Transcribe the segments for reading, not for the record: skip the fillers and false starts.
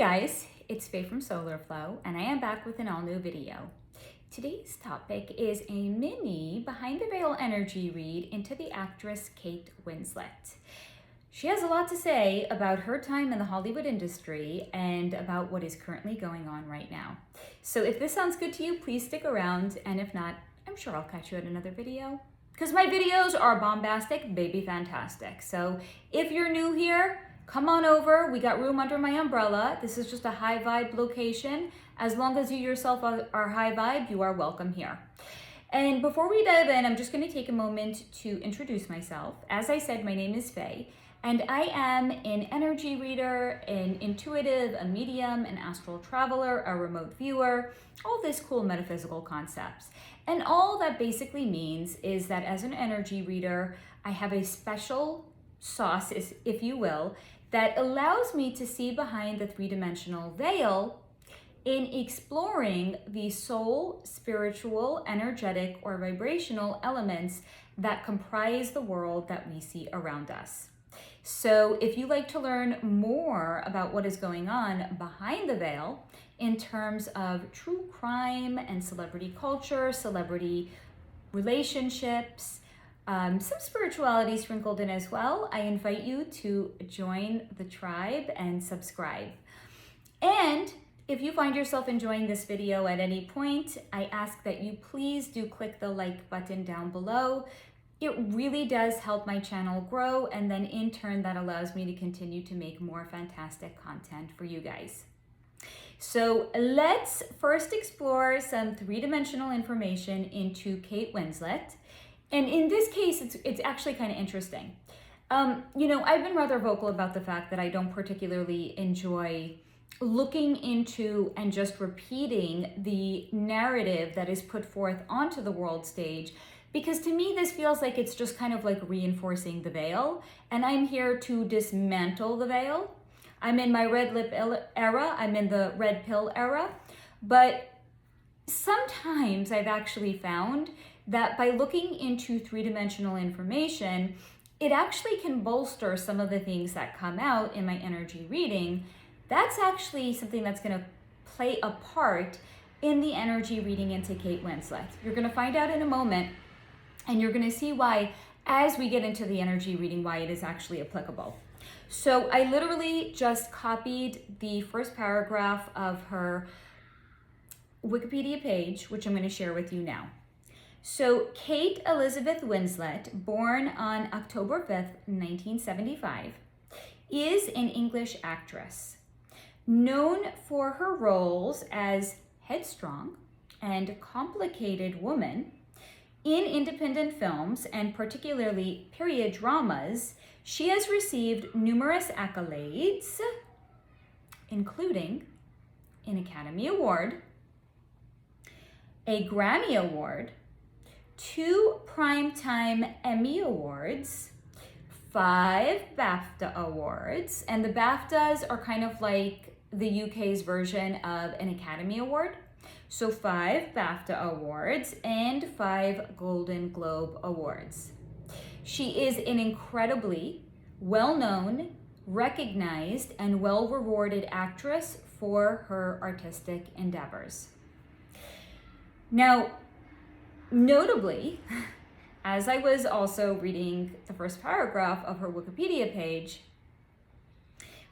guys, it's Faye from Solar Flow, and I am back with an all-new video. Today's topic is a mini behind the veil energy read into the actress Kate Winslet. She has a lot to say about her time in the Hollywood industry and about what is currently going on right now. So if this sounds good to you, please stick around, and if not, I'm sure I'll catch you at another video. Because my videos are bombastic, baby fantastic. So if you're new here, come on over. We got room under my umbrella. This is just a high vibe location. As long as you yourself are high vibe, you are welcome here. And before we dive in, I'm just going to take a moment to introduce myself. As I said, my name is Faye, and I am an energy reader, an intuitive, a medium, an astral traveler, a remote viewer, all this cool metaphysical concepts. And all that basically means is that as an energy reader, I have a special sauce, if you will, that allows me to see behind the three-dimensional veil in exploring the soul, spiritual, energetic, or vibrational elements that comprise the world that we see around us. So if you like to learn more about what is going on behind the veil in terms of true crime and celebrity culture, celebrity relationships, some spirituality sprinkled in as well, I invite you to join the tribe and subscribe. And if you find yourself enjoying this video at any point, I ask that you please do click the like button down below. It really does help my channel grow, and then in turn that allows me to continue to make more fantastic content for you guys. So let's first explore some three-dimensional information into Kate Winslet. And in this case, it's actually kind of interesting. I've been rather vocal about the fact that I don't particularly enjoy looking into and just repeating the narrative that is put forth onto the world stage, because to me, this feels like it's just kind of like reinforcing the veil, and I'm here to dismantle the veil. I'm in my red lip era, I'm in the red pill era, but sometimes I've actually found that by looking into three-dimensional information, it actually can bolster some of the things that come out in my energy reading. That's actually something that's going to play a part in the energy reading into Kate Winslet. You're going to find out in a moment, and you're going to see why, as we get into the energy reading, why it is actually applicable. So I literally just copied the first paragraph of her Wikipedia page, which I'm going to share with you now. So Kate Elizabeth Winslet, born on October 5th, 1975, is an English actress, known for her roles as headstrong and complicated woman in independent films and particularly period dramas. She has received numerous accolades, including an Academy Award, a Grammy Award, 2 Primetime Emmy Awards, 5 BAFTA Awards, and the BAFTAs are kind of like the UK's version of an Academy Award. So 5 BAFTA Awards and 5 Golden Globe Awards. She is an incredibly well-known, recognized, and well-rewarded actress for her artistic endeavors. Now, notably, as I was also reading the first paragraph of her Wikipedia page,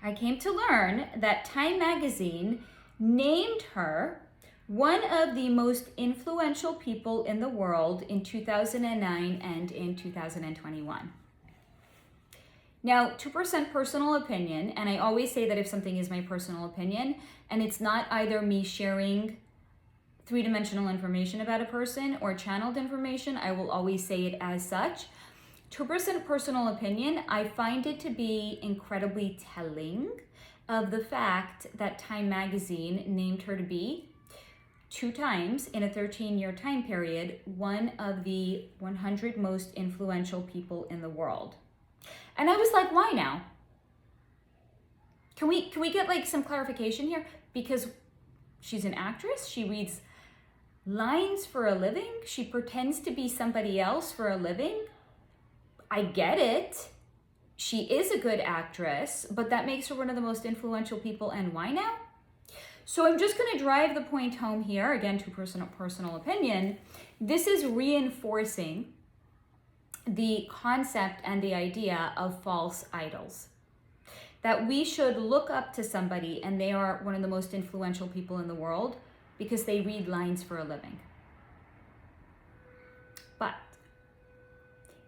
I came to learn that Time magazine named her one of the most influential people in the world in 2009 and in 2021. Now, 2% personal opinion, and I always say that if something is my personal opinion, and it's not either me sharing three-dimensional information about a person or channeled information, I will always say it as such. 2% personal opinion, I find it to be incredibly telling of the fact that Time magazine named her to be 2 times in a 13-year time period, one of the 100 most influential people in the world. And I was like, why now? Can we get like some clarification here? Because she's an actress, she reads lines for a living, she pretends to be somebody else for a living. I get it. she is a good actress, but that makes her one of the most influential people. And why now? So I'm just going to drive the point home here, again, to personal opinion. This is reinforcing the concept and the idea of false idols. That we should look up to somebody and they are one of the most influential people in the world because they read lines for a living. But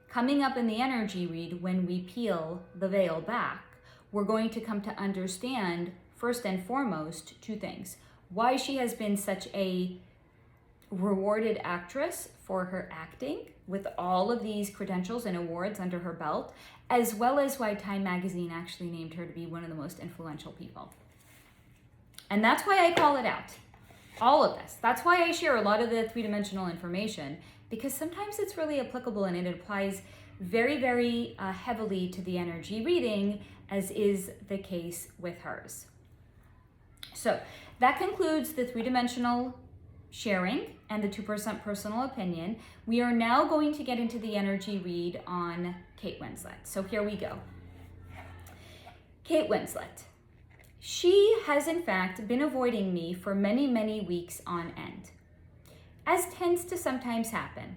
coming up in the energy read, when we peel the veil back, we're going to come to understand, first and foremost, two things. Why she has been such a rewarded actress for her acting with all of these credentials and awards under her belt, as well as why Time magazine actually named her to be one of the most influential people. And that's why I call it out. All of this. That's why I share a lot of the three-dimensional information, because sometimes it's really applicable and it applies very, very heavily to the energy reading, as is the case with hers. So that concludes the three-dimensional sharing and the 2% personal opinion. We are now going to get into the energy read on Kate Winslet. So here we go. Kate Winslet. She has in fact been avoiding me for many, many weeks on end, as tends to sometimes happen.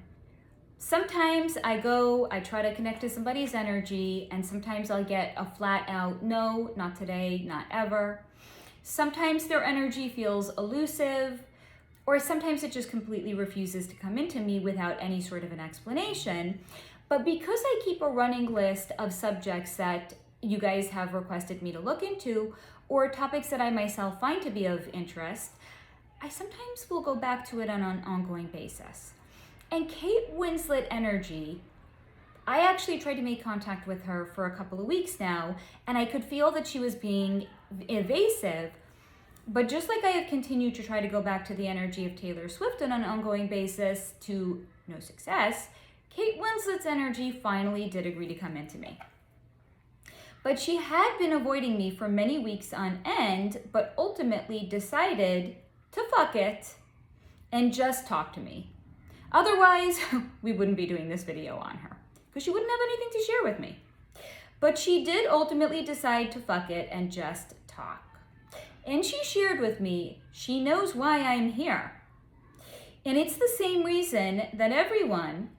Sometimes I try to connect to somebody's energy, and sometimes I'll get a flat out, no, not today, not ever. Sometimes their energy feels elusive, or sometimes it just completely refuses to come into me without any sort of an explanation. But because I keep a running list of subjects that you guys have requested me to look into, or topics that I myself find to be of interest, I sometimes will go back to it on an ongoing basis. And Kate Winslet energy, I actually tried to make contact with her for a couple of weeks now, and I could feel that she was being evasive. But just like I have continued to try to go back to the energy of Taylor Swift on an ongoing basis to no success, Kate Winslet's energy finally did agree to come into me. But she had been avoiding me for many weeks on end, but ultimately decided to fuck it and just talk to me. Otherwise, we wouldn't be doing this video on her because she wouldn't have anything to share with me. But she did ultimately decide to fuck it and just talk. And she shared with me, she knows why I'm here. And it's the same reason that everyone,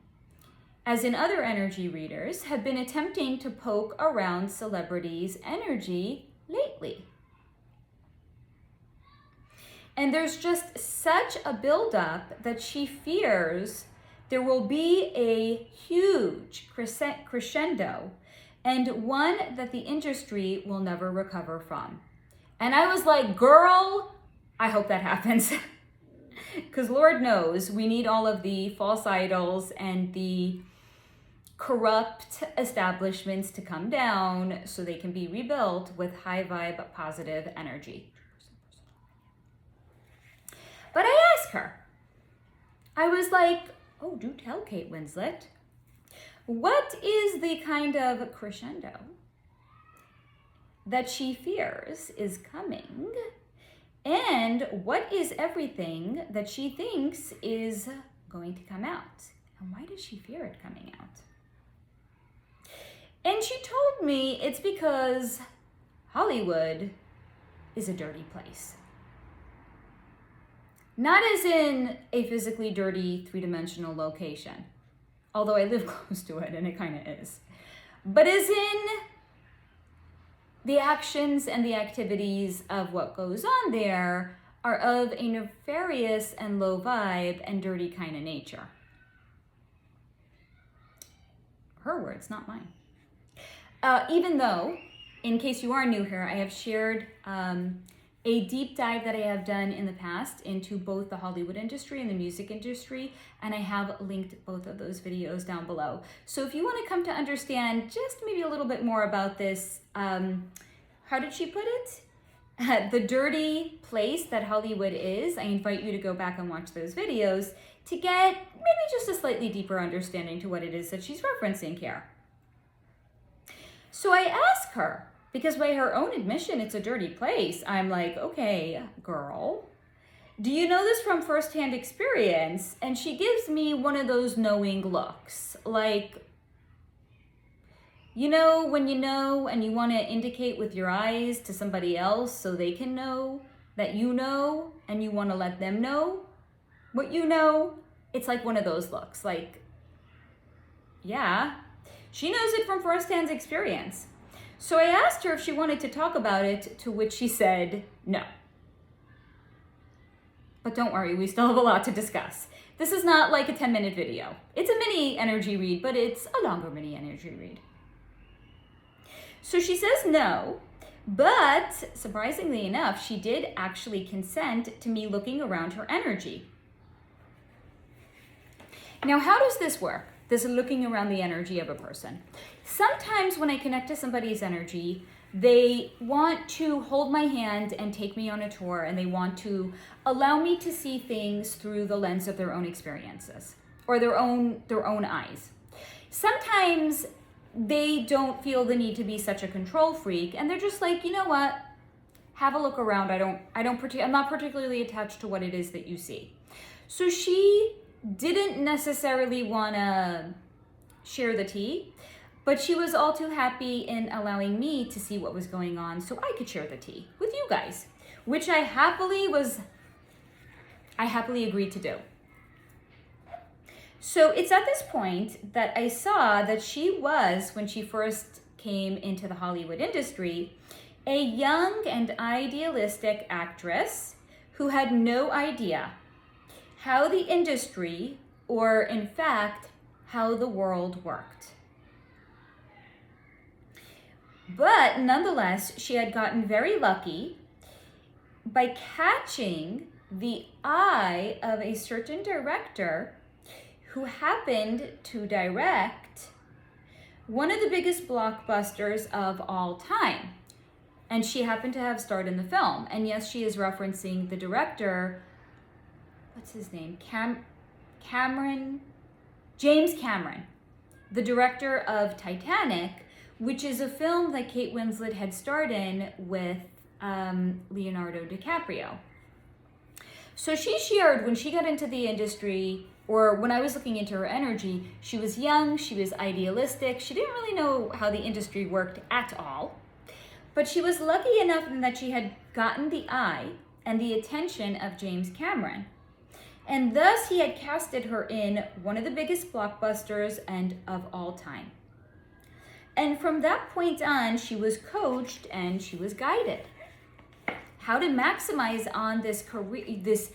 as in other energy readers, have been attempting to poke around celebrities' energy lately. And there's just such a buildup that she fears there will be a huge crescendo, and one that the industry will never recover from. And I was like, girl, I hope that happens. Because Lord knows we need all of the false idols and the corrupt establishments to come down so they can be rebuilt with high vibe, positive energy. But I asked her, I was like, oh, do tell Kate Winslet, what is the kind of crescendo that she fears is coming? And what is everything that she thinks is going to come out? And why does she fear it coming out? And she told me it's because Hollywood is a dirty place. Not as in a physically dirty three-dimensional location, although I live close to it and it kind of is, but as in the actions and the activities of what goes on there are of a nefarious and low vibe and dirty kind of nature. Her words, not mine. Even though, in case you are new here, I have shared a deep dive that I have done in the past into both the Hollywood industry and the music industry, and I have linked both of those videos down below. So if you want to come to understand just maybe a little bit more about this, how did she put it? The dirty place that Hollywood is, I invite you to go back and watch those videos to get maybe just a slightly deeper understanding to what it is that she's referencing here. So I ask her, because by her own admission, it's a dirty place. I'm like, okay, girl, do you know this from firsthand experience? And she gives me one of those knowing looks, like, You know when you know and you want to indicate with your eyes to somebody else so they can know that you know and you want to let them know what you know? It's like one of those looks. Like, yeah, she knows it from firsthand experience. So I asked her if she wanted to talk about it, to which she said no. But don't worry, we still have a lot to discuss. This is not like a 10-minute video. It's a mini energy read, but it's a longer mini energy read. So she says no, but surprisingly enough, she did actually consent to me looking around her energy. Now, how does this work? This looking around the energy of a person. Sometimes when I connect to somebody's energy, they want to hold my hand and take me on a tour, and they want to allow me to see things through the lens of their own experiences or their own eyes. Sometimes they don't feel the need to be such a control freak, and they're just like, you know what? Have a look around. I'm not particularly attached to what it is that you see. So she didn't necessarily want to share the tea, but she was all too happy in allowing me to see what was going on so I could share the tea with you guys, which I happily agreed to do. So it's at this point that I saw that she was, when she first came into the Hollywood industry, a young and idealistic actress who had no idea how the industry, or in fact, how the world worked. But nonetheless, she had gotten very lucky by catching the eye of a certain director who happened to direct one of the biggest blockbusters of all time. And she happened to have starred in the film. And yes, she is referencing the director, what's his name? James Cameron, the director of Titanic, which is a film that Kate Winslet had starred in with Leonardo DiCaprio. So she shared when she got into the industry, or when I was looking into her energy, she was young, she was idealistic, she didn't really know how the industry worked at all, but she was lucky enough in that she had gotten the eye and the attention of James Cameron. And thus he had casted her in one of the biggest blockbusters and of all time. And from that point on, she was coached and she was guided how to maximize on this career, this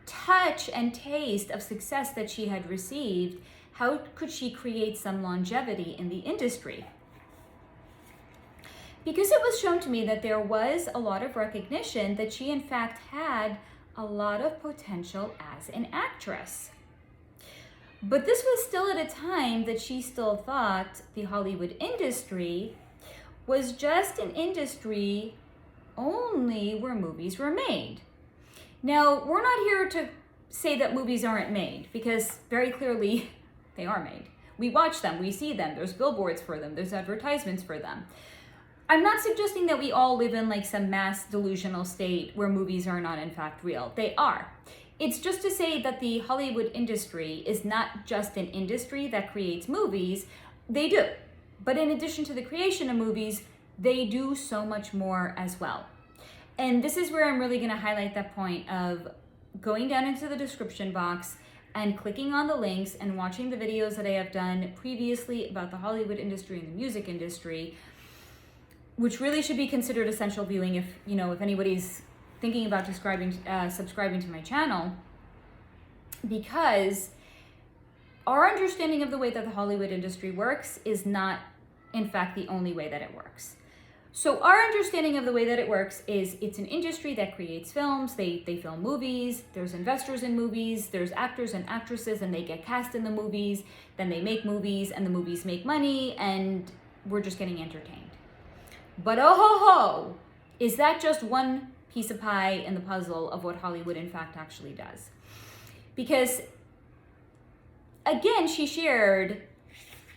touch and taste of success that she had received. How could she create some longevity in the industry? Because it was shown to me that there was a lot of recognition that she in fact had a lot of potential as an actress. But this was still at a time that she still thought the Hollywood industry was just an industry only where movies were made. Now, we're not here to say that movies aren't made, because very clearly they are made. We watch them, we see them, there's billboards for them, there's advertisements for them. I'm not suggesting that we all live in like some mass delusional state where movies are not in fact real. They are. It's just to say that the Hollywood industry is not just an industry that creates movies. They do. But in addition to the creation of movies, they do so much more as well. And this is where I'm really going to highlight that point of going down into the description box and clicking on the links and watching the videos that I have done previously about the Hollywood industry and the music industry, which really should be considered essential viewing if anybody's thinking about subscribing to my channel, because our understanding of the way that the Hollywood industry works is not, in fact, the only way that it works. So our understanding of the way that it works is it's an industry that creates films, they film movies, there's investors in movies, there's actors and actresses, and they get cast in the movies, then they make movies, and the movies make money, and we're just getting entertained. But oh ho ho, is that just one piece of pie in the puzzle of what Hollywood in fact actually does? Because again, she shared,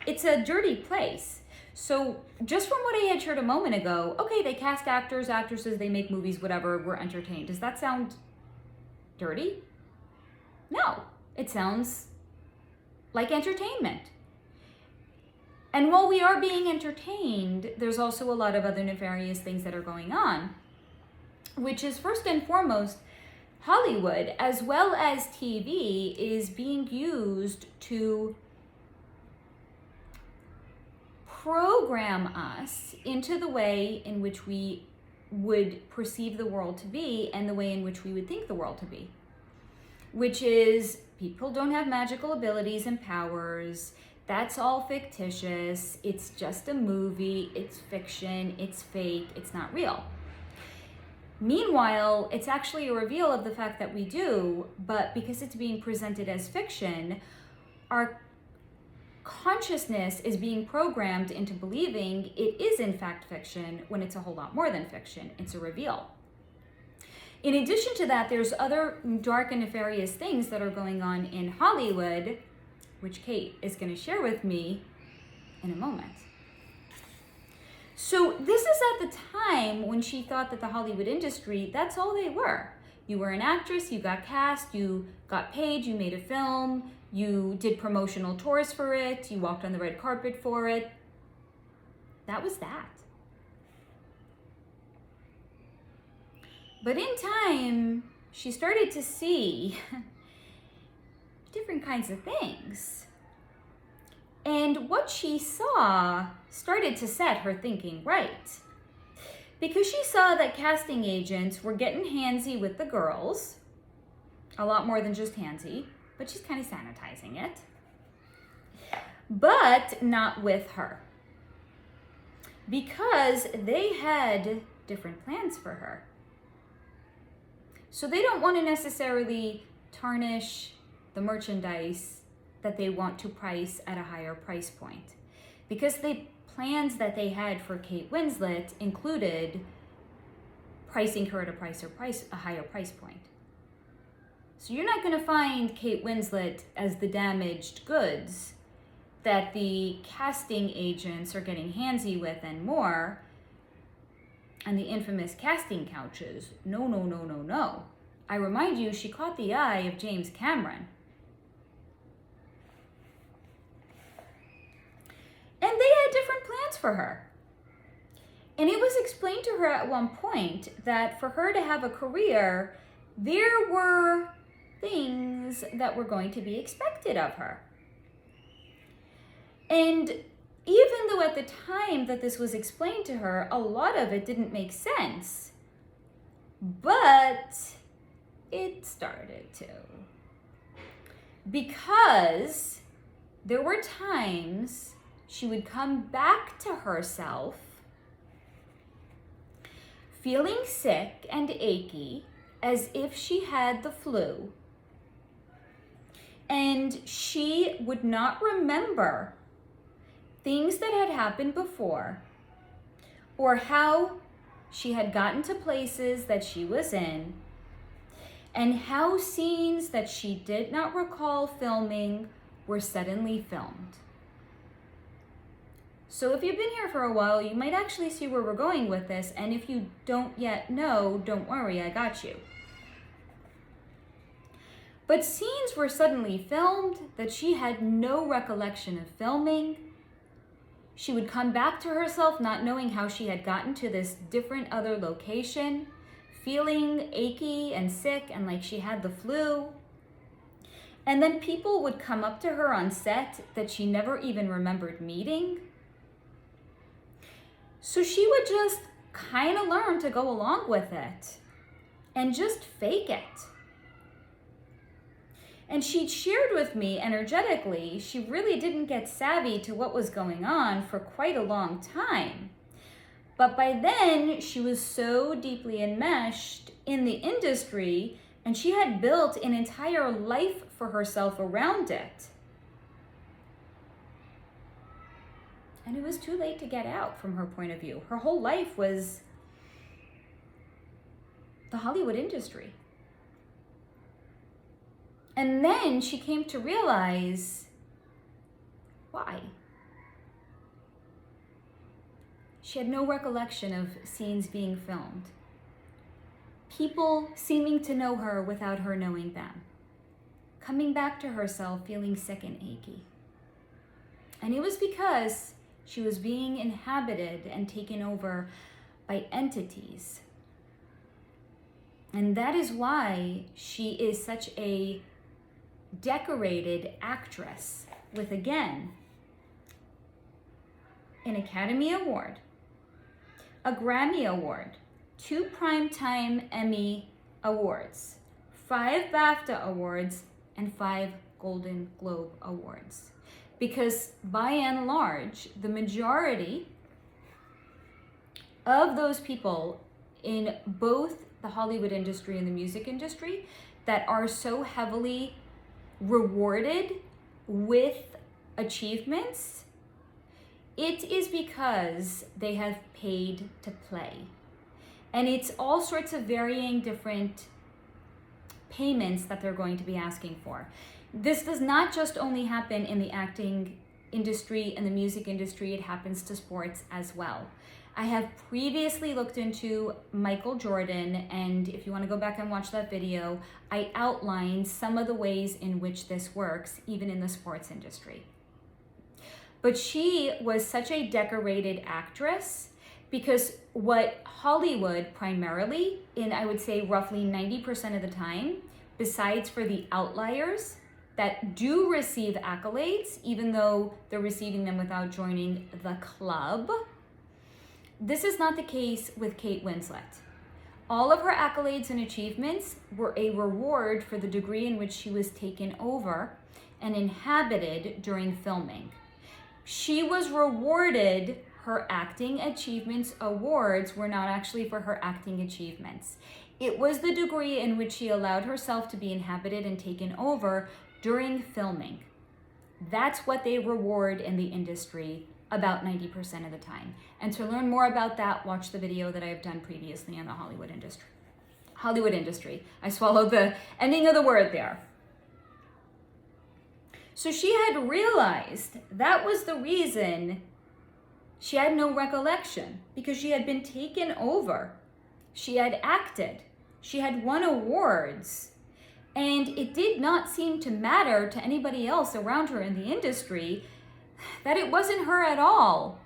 it's a dirty place. So just from what I had shared a moment ago, okay, they cast actors, actresses, they make movies, whatever, we're entertained. Does that sound dirty? No, it sounds like entertainment. And while we are being entertained, there's also a lot of other nefarious things that are going on, which is first and foremost, Hollywood, as well as TV, is being used to program us into the way in which we would perceive the world to be and the way in which we would think the world to be, which is people don't have magical abilities and powers. That's all fictitious. It's just a movie. It's fiction. It's fake. It's not real. Meanwhile, it's actually a reveal of the fact that we do, but because it's being presented as fiction, our consciousness is being programmed into believing it is in fact fiction when it's a whole lot more than fiction. It's a reveal. In addition to that, there's other dark and nefarious things that are going on in Hollywood, which Kate is going to share with me in a moment. So this is at the time when she thought that the Hollywood industry, that's all they were. You were an actress, you got cast, you got paid, you made a film, you did promotional tours for it, you walked on the red carpet for it. That was that. But in time, she started to see different kinds of things. And what she saw started to set her thinking right. Because she saw that casting agents were getting handsy with the girls, a lot more than just handsy, but she's kind of sanitizing it, but not with her. Because they had different plans for her. So they don't want to necessarily tarnish the merchandise that they want to price at a higher price point. Because the plans that they had for Kate Winslet included pricing her at a higher price point. So you're not going to find Kate Winslet as the damaged goods that the casting agents are getting handsy with and more, and the infamous casting couches. No, no, no, no, no. I remind you, she caught the eye of James Cameron. And they had different plans for her. And it was explained to her at one point that for her to have a career, there were things that were going to be expected of her. And even though at the time that this was explained to her, a lot of it didn't make sense, but it started to. Because there were times she would come back to herself feeling sick and achy as if she had the flu. And she would not remember things that had happened before or how she had gotten to places that she was in and how scenes that she did not recall filming were suddenly filmed. So if you've been here for a while, you might actually see where we're going with this. And if you don't yet know, don't worry, I got you. But scenes were suddenly filmed that she had no recollection of filming. She would come back to herself not knowing how she had gotten to this different other location, feeling achy and sick and like she had the flu. And then people would come up to her on set that she never even remembered meeting. So she would just kind of learn to go along with it and just fake it. And she'd shared with me energetically, she really didn't get savvy to what was going on for quite a long time. But by then, she was so deeply enmeshed in the industry, and she had built an entire life for herself around it. And it was too late to get out from her point of view. Her whole life was the Hollywood industry. And then she came to realize why. She had no recollection of scenes being filmed. People seeming to know her without her knowing them. Coming back to herself feeling sick and achy. And it was because She was being inhabited and taken over by entities. And that is why she is such a decorated actress with, again, an Academy Award, a Grammy Award, 2 Primetime Emmy Awards, 5 BAFTA Awards, and 5 Golden Globe Awards. Because by and large, the majority of those people in both the Hollywood industry and the music industry that are so heavily rewarded with achievements, it is because they have paid to play. And it's all sorts of varying different payments that they're going to be asking for. This does not just only happen in the acting industry and the music industry, it happens to sports as well. I have previously looked into Michael Jordan, and if you want to go back and watch that video, I outlined some of the ways in which this works, even in the sports industry. But she was such a decorated actress because what Hollywood primarily, in I would say roughly 90% of the time, besides for the outliers that do receive accolades, even though they're receiving them without joining the club, this is not the case with Kate Winslet. All of her accolades and achievements were a reward for the degree in which she was taken over and inhabited during filming. She was rewarded. Her acting achievements awards were not actually for her acting achievements. It was the degree in which she allowed herself to be inhabited and taken over during filming. That's what they reward in the industry about 90% of the time. And to learn more about that, watch the video that I've done previously on the Hollywood industry. I swallowed the ending of the word there. So she had realized that was the reason she had no recollection, because she had been taken over. She had acted. She had won awards. And it did not seem to matter to anybody else around her in the industry that it wasn't her at all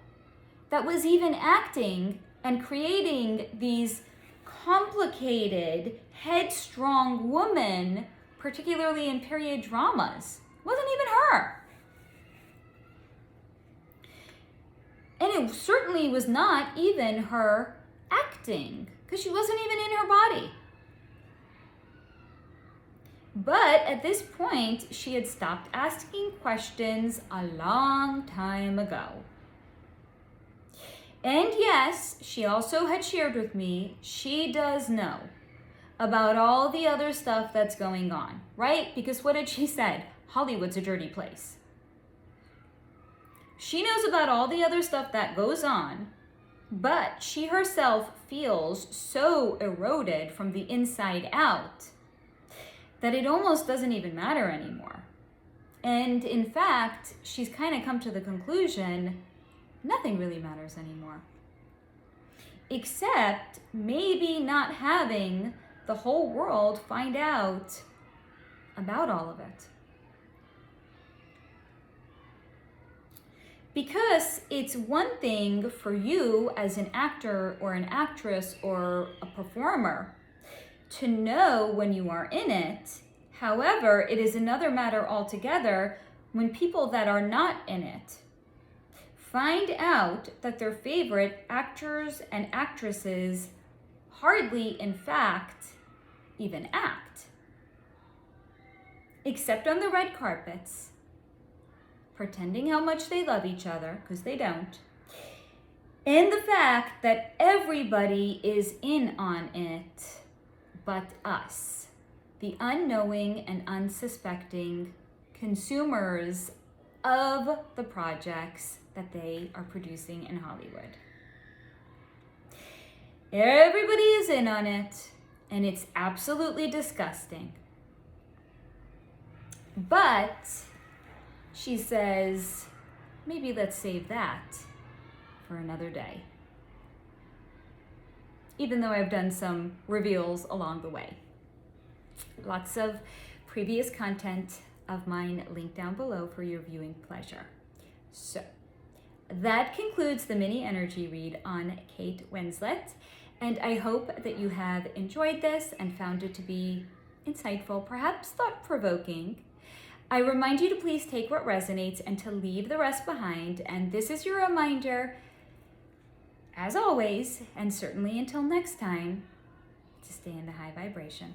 that was even acting and creating these complicated, headstrong women, particularly in period dramas. It wasn't even her. And it certainly was not even her acting, because she wasn't even in her body. But at this point, she had stopped asking questions a long time ago. And yes, she also had shared with me, she does know about all the other stuff that's going on, right? Because what had she said? Hollywood's a dirty place. She knows about all the other stuff that goes on, but she herself feels so eroded from the inside out that it almost doesn't even matter anymore. And in fact, she's kind of come to the conclusion, nothing really matters anymore. Except maybe not having the whole world find out about all of it. Because it's one thing for you as an actor or an actress or a performer to know when you are in it. However, it is another matter altogether when people that are not in it find out that their favorite actors and actresses hardly, in fact, even act. Except on the red carpets, pretending how much they love each other, because they don't. And the fact that everybody is in on it but us, the unknowing and unsuspecting consumers of the projects that they are producing in Hollywood. Everybody is in on it, and it's absolutely disgusting. But she says, maybe let's save that for another day. Even though I've done some reveals along the way. Lots of previous content of mine linked down below for your viewing pleasure. So, that concludes the mini energy read on Kate Winslet, and I hope that you have enjoyed this and found it to be insightful, perhaps thought-provoking. I remind you to please take what resonates and to leave the rest behind, and this is your reminder, as always, and certainly until next time, to stay in the high vibration.